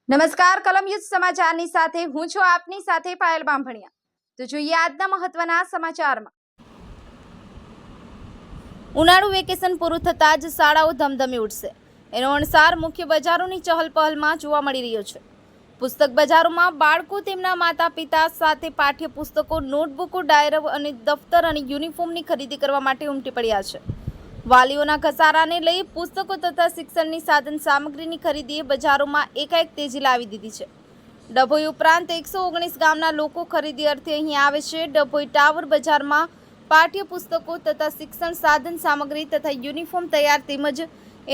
નમસ્કાર કલમ યુદ્ધ સમાચારની સાથે હું છું આપની સાથે પાયલ બાંભણિયા। તો જોઈએ આજના મહત્વના સમાચારમાં। ઉનાળુ વેકેશન પૂરું થતાં જ શાળાઓ ધમધમી ઉઠશે, એનો અણસાર મુખ્ય બજારોની ચહલપહલમાં જોવા મળી રહ્યો છે। પુસ્તક બજારોમાં બાળકો તેમના માતા પિતા સાથે પાઠ્યપુસ્તકો, નોટબુકો, ડાયરો અને દફતર અને યુનિફોર્મની ખરીદી કરવા માટે ઉમટી પડ્યા છે। વાલીઓના ઘસારાને લઈ પુસ્તકો તથા શિક્ષણની સાધન સામગ્રીની ખરીદીએ બજારોમાં એકાએક તેજી લાવી દીધી છે। ડભોઈ ઉપરાંત 119 ગામના લોકો ખરીદી અર્થે અહીં આવે છે। ડભોઈ ટાવર બજારમાં પાઠ્યપુસ્તકો તથા શિક્ષણ સાધન સામગ્રી તથા યુનિફોર્મ તૈયાર તેમજ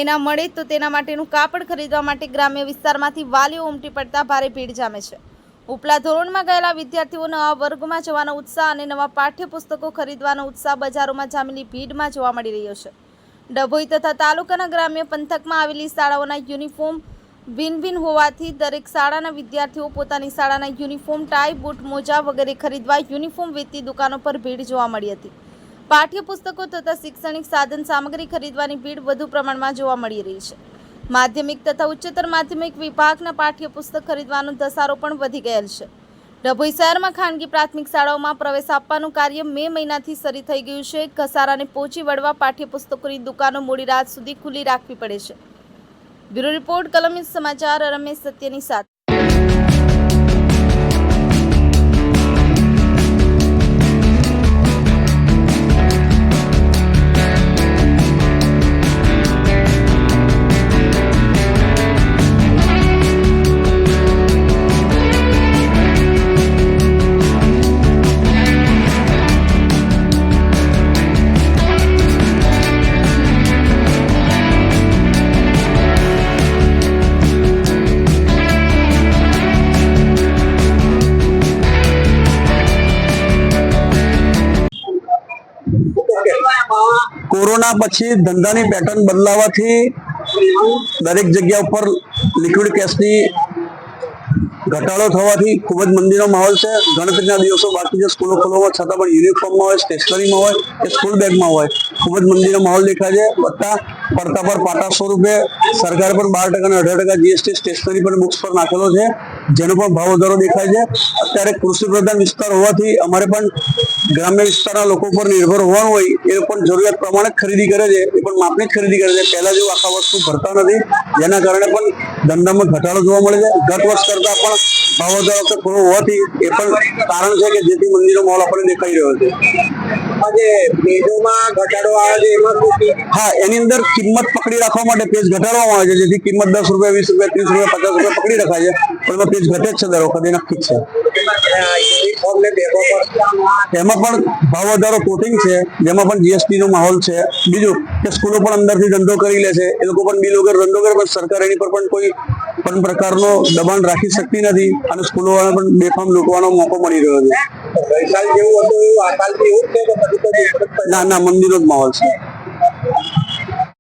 એના મળે તો તેના માટેનું કાપડ ખરીદવા માટે ગ્રામ્ય વિસ્તારમાંથી વાલીઓ ઉમટી પડતા ભારે ભીડ જામે છે। ઉપલા ધોરણમાં ગયેલા વિદ્યાર્થીઓનો આ વર્ગમાં જવાનો ઉત્સાહ અને નવા પાઠ્યપુસ્તકો ખરીદવાનો ઉત્સાહ બજારોમાં જામેલી ભીડમાં જોવા મળી રહ્યો છે। ડભોઈ તથા તાલુકાના ગ્રામ્ય પંથકમાં આવેલી શાળાઓના યુનિફોર્મ ભિન્ન ભિન્ન હોવાથી દરેક શાળાના વિદ્યાર્થીઓ પોતાની શાળાના યુનિફોર્મ, ટાઈ, બૂટ, મોજા વગેરે ખરીદવા યુનિફોર્મ વેચતી દુકાનો પર ભીડ જોવા મળી હતી। પાઠ્યપુસ્તકો તથા શૈક્ષણિક સાધન સામગ્રી ખરીદવાની ભીડ વધુ પ્રમાણમાં જોવા મળી રહી છે। માધ્યમિક તથા ઉચ્ચતર માધ્યમિક વિભાગના પાઠ્યપુસ્તક ખરીદવાનો ધસારો પણ વધી ગયેલ છે। ડભોઈ શહેરમાં ખાનગી પ્રાથમિક શાળાઓમાં પ્રવેશ આપવાનું કાર્ય મે મહિનાથી શરૂ થઈ ગયું છે। ઘસારાને પહોંચી વળવા પાઠ્યપુસ્તકોની દુકાનો મોડી રાત સુધી ખુલ્લી રાખવી પડે છે। બ્યુરો રિપોર્ટ, કલમ યુદ્ધ સમાચાર, રમેશ સત્યની સાથે। કોરોના પછી ધંધાની પેટર્ન બદલાવાથી દરેક જગ્યા ઉપર લિક્વિડ કેશની ઘટાડો થવાથી ખૂબ જ મંદીનો માહોલ છે। ગણતરીના દિવસો બાકી છે સ્કૂલો ખોલવામાં, છતાં પણ યુનિફોર્મમાં હોય, સ્ટેશનરીમાં હોય કે સ્કૂલ બેગમાં હોય ખૂબ જ મંદીનો માહોલ દેખાય છે। વત્તા પડતા પર પાટા સ્વરૂપે સરકારે પણ 12% અને 18% જીએસટી સ્ટેશનરી પર બુક્સ પર નાખેલો છે, જેનો પણ ભાવ વધારો દેખાય છે। અત્યારે કૃષિ પ્રધાન વિસ્તાર હોવાથી અમારે પણ ગ્રામ્ય વિસ્તારના લોકો પર નિર્ભર હોવાનું હોય, એ પણ જરૂરિયાત પ્રમાણે ખરીદી કરે છે, એ પણ માપની જ ખરીદી કરે છે। પહેલા જેવું આખા વસ્તુ ભરતા નથી, જેના કારણે પણ ધંધામાં ઘટાડો જોવા મળે છે। ગત વર્ષ કરતા પણ ભાવ વધારો થોડો હોવાથી એ પણ કારણ છે કે જેથી મંદીનો માહોલ આપણને દેખાઈ રહ્યો છે। ઘટાડો આવે છે એમાં હા, એની અંદર કિંમત પકડી રાખવા માટે પેજ ઘટાડવામાં આવે છે, જેથી કિંમત 10 રૂપિયા, 20 રૂપિયા, 30 રૂપિયા, 50 રૂપિયા પકડી રખાય છે, પણ એમાં પેજ ઘટે જ છે દર વખતે, નક્કી છે। એમાં પણ ભાવ વધારો કોટિંગ છે, જેમાં પણ જીએસટી નો માહોલ છે। બીજું કે સ્કૂલો પણ અંદરથી ધંધો કરી લે છે, એ લોકો પણ બિલ વગર ધંધો કરે, પણ સરકાર એની પર પણ કોઈ પણ પ્રકારનો દબાણ રાખી શકતી નથી અને સ્કૂલો વાળા પણ બેફામ લૂંટવાનો મોકો મળી રહ્યો છે। ના ના, મંદીનો જ માહોલ છે।